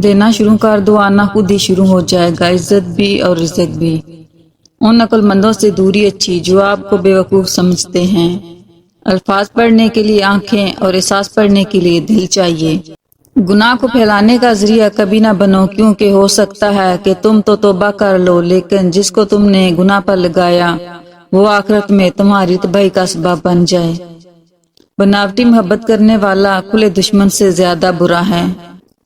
دینا شروع کر دو، آنا خود ہی شروع ہو جائے گا، عزت بھی اور رزق بھی۔ ان عقل مندوں سے دوری اچھی جو آپ کو بے وقوف سمجھتے ہیں۔ الفاظ پڑھنے کے لیے آنکھیں اور احساس پڑھنے کے لیے دل چاہیے۔ گناہ کو پھیلانے کا ذریعہ کبھی نہ بنو، کیونکہ ہو سکتا ہے کہ تم تو توبہ کر لو، لیکن جس کو تم نے گناہ پر لگایا وہ آخرت میں تمہاری تباہی کا سبب بن جائے۔ بناوٹی محبت کرنے والا کھلے دشمن سے زیادہ برا ہے۔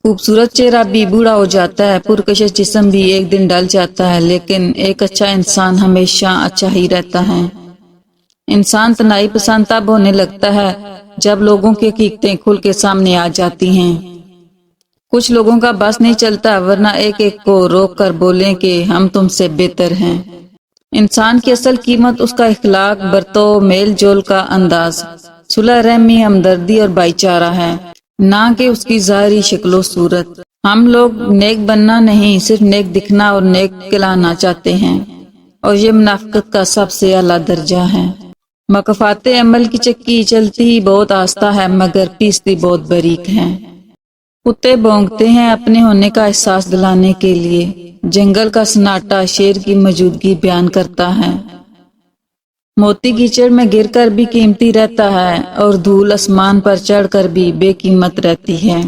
خوبصورت چہرہ بھی بوڑھا ہو جاتا ہے، پرکشش جسم بھی ایک دن ڈل جاتا ہے، لیکن ایک اچھا انسان ہمیشہ اچھا ہی رہتا ہے۔ انسان تنہائی پسند تب ہونے لگتا ہے جب لوگوں کی حقیقتیں کھل کے سامنے آ جاتی ہیں۔ کچھ لوگوں کا بس نہیں چلتا، ورنہ ایک ایک کو روک کر بولیں کہ ہم تم سے بہتر ہیں۔ انسان کی اصل قیمت اس کا اخلاق، برتو، میل جول کا انداز، صلح رحمی، ہمدردی اور بھائی چارہ ہے، نہ کہ اس کی ظاہری شکل و صورت۔ ہم لوگ نیک بننا نہیں، صرف نیک دکھنا اور نیک کہلانا چاہتے ہیں، اور یہ منافقت کا سب سے اعلیٰ درجہ ہے۔ مکافات عمل کی چکی چلتی ہی بہت آہستہ ہے، مگر پیستی بہت باریک ہے۔ کتے بھونکتے ہیں اپنے ہونے کا احساس دلانے کے لیے، جنگل کا سناٹا شیر کی موجودگی بیان کرتا ہے۔ موتی کیچڑ میں گر کر بھی قیمتی رہتا ہے، اور دھول آسمان پر چڑھ کر بھی بے قیمت رہتی ہے۔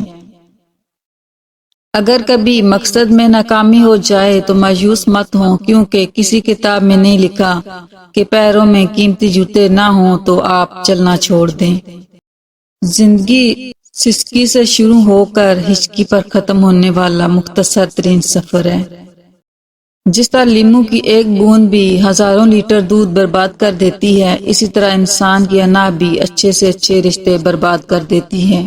اگر کبھی مقصد میں ناکامی ہو جائے تو مایوس مت ہوں، کیونکہ کسی کتاب میں نہیں لکھا کہ پیروں میں قیمتی جوتے نہ ہوں تو آپ چلنا چھوڑ دیں۔ زندگی سسکی سے شروع ہو کر ہچکی پر ختم ہونے والا مختصر ترین سفر ہے۔ جس طرح لیموں کی ایک بوند بھی ہزاروں لیٹر دودھ برباد کر دیتی ہے، اسی طرح انسان کی انا بھی اچھے سے اچھے رشتے برباد کر دیتی ہے۔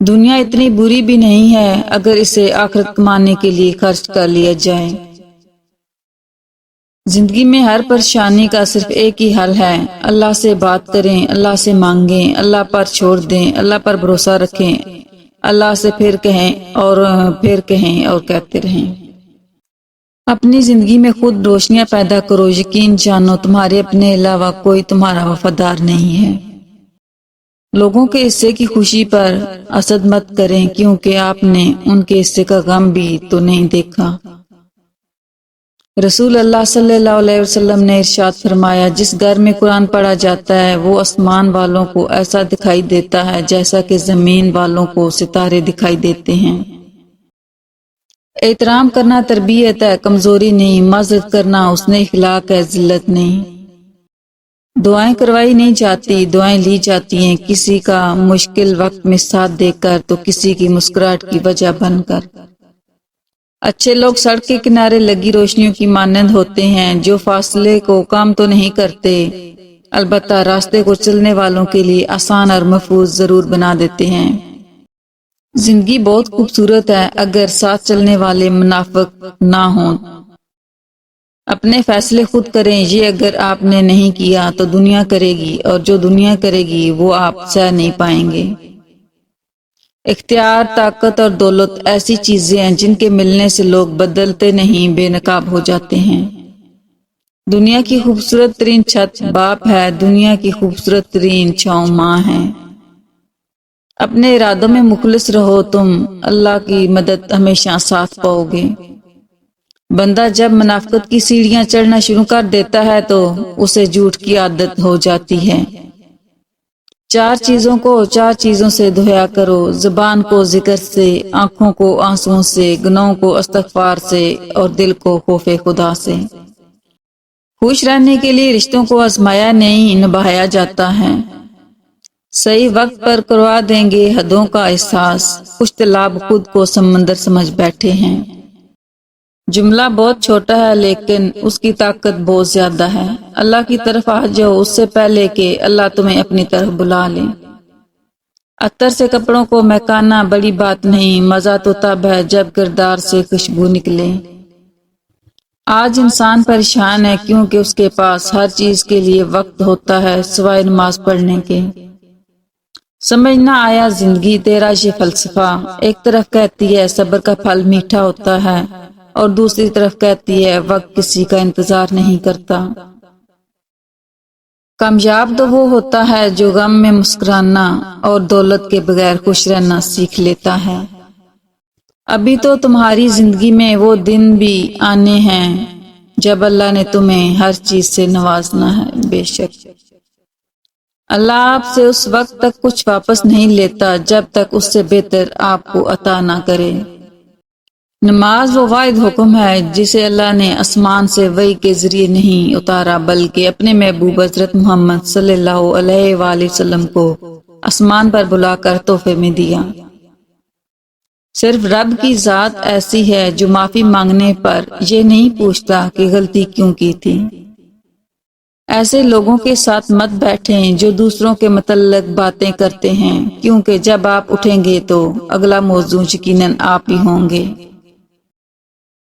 دنیا اتنی بری بھی نہیں ہے اگر اسے آخرت کمانے کے لیے خرچ کر لیا جائے۔ زندگی میں ہر پریشانی کا صرف ایک ہی حل ہے، اللہ سے بات کریں، اللہ سے مانگیں، اللہ پر چھوڑ دیں، اللہ پر بھروسہ رکھیں، اللہ سے پھر کہیں اور کہتے رہیں۔ اپنی زندگی میں خود روشنیاں پیدا کرو، یقین جانو تمہارے اپنے علاوہ کوئی تمہارا وفادار نہیں ہے۔ لوگوں کے حصے کی خوشی پر حسد مت کریں، کیونکہ آپ نے ان کے حصے کا غم بھی تو نہیں دیکھا۔ رسول اللہ صلی اللہ علیہ وسلم نے ارشاد فرمایا، جس گھر میں قرآن پڑھا جاتا ہے وہ آسمان والوں کو ایسا دکھائی دیتا ہے جیسا کہ زمین والوں کو ستارے دکھائی دیتے ہیں۔ احترام کرنا تربیت ہے، کمزوری نہیں۔ معذرت کرنا حسن اخلاق ہے، ذلت نہیں۔ دعائیں کروائی نہیں جاتی، دعائیں لی جاتی ہیں، کسی کا مشکل وقت میں ساتھ دے کر تو کسی کی مسکراہٹ کی وجہ بن کر۔ اچھے لوگ سڑک کے کنارے لگی روشنیوں کی مانند ہوتے ہیں، جو فاصلے کو کم تو نہیں کرتے، البتہ راستے کو چلنے والوں کے لیے آسان اور محفوظ ضرور بنا دیتے ہیں۔ زندگی بہت خوبصورت ہے اگر ساتھ چلنے والے منافق نہ ہوں۔ اپنے فیصلے خود کریں، یہ اگر آپ نے نہیں کیا تو دنیا کرے گی، اور جو دنیا کرے گی وہ آپ سہ نہیں پائیں گے۔ اختیار، طاقت اور دولت ایسی چیزیں ہیں جن کے ملنے سے لوگ بدلتے نہیں، بے نقاب ہو جاتے ہیں۔ دنیا کی خوبصورت ترین چھت باپ ہے، دنیا کی خوبصورت ترین چھاؤں ماں ہے۔ اپنے ارادوں میں مخلص رہو، تم اللہ کی مدد ہمیشہ ساتھ پاؤ گے۔ بندہ جب منافقت کی سیڑھیاں چڑھنا شروع کر دیتا ہے تو اسے جھوٹ کی عادت ہو جاتی ہے۔ چار چیزوں سے دھویا کرو، زبان کو ذکر سے، آنکھوں کو آنسوؤں سے، گناہوں کو استغفار سے، اور دل کو خوف خدا سے۔ خوش رہنے کے لیے رشتوں کو آزمایا نہیں، نبھایا جاتا ہے۔ صحیح وقت پر کروا دیں گے حدوں کا احساس، کچھ طلاب خود کو سمندر سمجھ بیٹھے ہیں۔ جملہ بہت چھوٹا ہے لیکن اس کی طاقت بہت زیادہ ہے۔ اللہ کی طرف آ جاؤ اس سے پہلے کہ اللہ تمہیں اپنی طرف بلا لے۔ عطر سے کپڑوں کو مہکانا بڑی بات نہیں، مزہ تو تب ہے جب کردار سے خوشبو نکلے۔ آج انسان پریشان ہے کیونکہ اس کے پاس ہر چیز کے لیے وقت ہوتا ہے سوائے نماز پڑھنے کے۔ سمجھ نہ آیا زندگی تیرا یہ فلسفہ، ایک طرف کہتی ہے صبر کا پھل میٹھا ہوتا ہے، اور دوسری طرف کہتی ہے وقت کسی کا انتظار نہیں کرتا۔ کامیاب تو وہ ہوتا ہے جو غم میں مسکرانا اور دولت کے بغیر خوش رہنا سیکھ لیتا ہے۔ ابھی تو تمہاری زندگی میں وہ دن بھی آنے ہیں جب اللہ نے تمہیں ہر چیز سے نوازنا ہے۔ بے شک اللہ آپ سے اس وقت تک کچھ واپس نہیں لیتا جب تک اس سے بہتر آپ کو عطا نہ کرے۔ نماز وہ واحد حکم ہے جسے اللہ نے آسمان سے وحی کے ذریعے نہیں اتارا بلکہ اپنے محبوب حضرت محمد صلی اللہ علیہ وآلہ وسلم کو آسمان پر بلا کر تحفے میں دیا۔ صرف رب کی ذات ایسی ہے جو معافی مانگنے پر یہ نہیں پوچھتا کہ غلطی کیوں کی تھی۔ ایسے لوگوں کے ساتھ مت بیٹھیں جو دوسروں کے متعلق باتیں کرتے ہیں، کیونکہ جب آپ اٹھیں گے تو اگلا موضوع یقیناً آپ ہی ہوں گے۔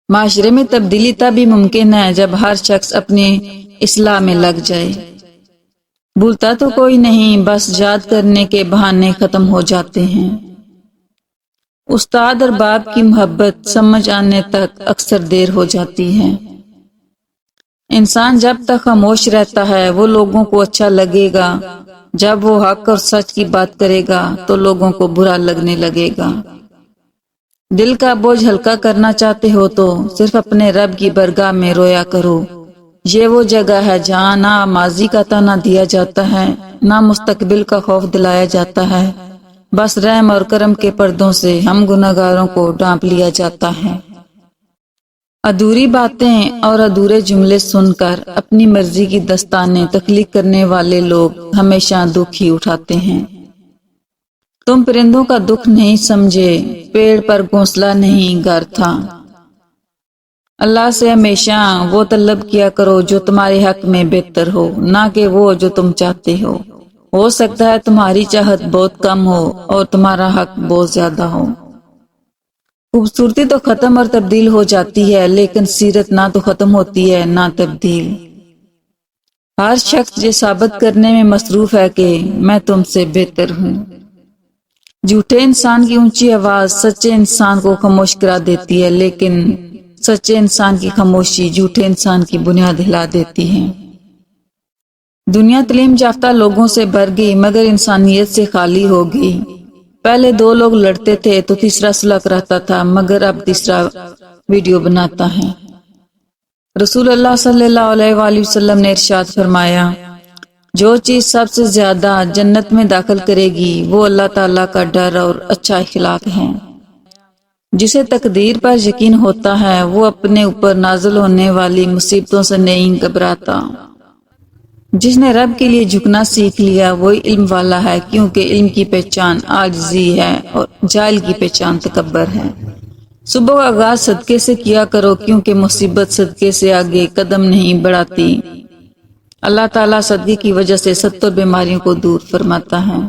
معاشرے میں تبدیلی تب ہی ممکن ہے جب ہر شخص اپنی اصلاح میں لگ جائے۔ بھولتا تو کوئی نہیں، بس یاد کرنے کے بہانے ختم ہو جاتے ہیں۔ استاد اور باپ کی محبت سمجھ آنے تک اکثر دیر ہو جاتی ہے۔ انسان جب تک خاموش رہتا ہے وہ لوگوں کو اچھا لگے گا، جب وہ حق اور سچ کی بات کرے گا تو لوگوں کو برا لگنے لگے گا۔ دل کا بوجھ ہلکا کرنا چاہتے ہو تو صرف اپنے رب کی برگاہ میں رویا کرو۔ یہ وہ جگہ ہے جہاں نہ ماضی کا تانا دیا جاتا ہے، نہ مستقبل کا خوف دلایا جاتا ہے، بس رحم اور کرم کے پردوں سے ہم گناہگاروں کو ڈھانپ لیا جاتا ہے۔ ادھوری باتیں اور ادھورے جملے سن کر اپنی مرضی کی داستانیں تخلیق کرنے والے لوگ ہمیشہ دکھ ہی اٹھاتے ہیں۔ تم پرندوں کا دکھ نہیں سمجھے، پیڑ پر گھونسلہ نہیں گھر تھا۔ اللہ سے ہمیشہ وہ طلب کیا کرو جو تمہارے حق میں بہتر ہو، نہ کہ وہ جو تم چاہتے ہو سکتا ہے تمہاری چاہت بہت کم ہو اور تمہارا حق بہت زیادہ ہو۔ خوبصورتی تو ختم اور تبدیل ہو جاتی ہے، لیکن سیرت نہ تو ختم ہوتی ہے نہ تبدیل۔ ہر شخص یہ ثابت کرنے میں مصروف ہے کہ میں تم سے بہتر ہوں۔ جھوٹے انسان کی اونچی آواز سچے انسان کو خاموش کرا دیتی ہے، لیکن سچے انسان کی خاموشی جھوٹے انسان کی بنیاد ہلا دیتی ہے۔ دنیا تعلیم یافتہ لوگوں سے بھر گئی مگر انسانیت سے خالی ہو گئی۔ پہلے دو لوگ لڑتے تھے تو تیسرا صلح کراتا تھا، مگر اب تیسرا ویڈیو بناتا ہے۔ رسول اللہ صلی اللہ علیہ وآلہ وسلم نے ارشاد فرمایا، جو چیز سب سے زیادہ جنت میں داخل کرے گی وہ اللہ تعالیٰ کا ڈر اور اچھا اخلاق ہے۔ جسے تقدیر پر یقین ہوتا ہے وہ اپنے اوپر نازل ہونے والی مصیبتوں سے نہیں گھبراتا۔ جس نے رب کے لیے جھکنا سیکھ لیا وہی علم والا ہے، کیونکہ علم کی پہچان عاجزی ہے اور جاہل کی پہچان تکبر ہے۔ صبح کا آغاز صدقے سے کیا کرو، کیونکہ مصیبت صدقے سے آگے قدم نہیں بڑھاتی۔ اللہ تعالیٰ صدقے کی وجہ سے 70 بیماریوں کو دور فرماتا ہے۔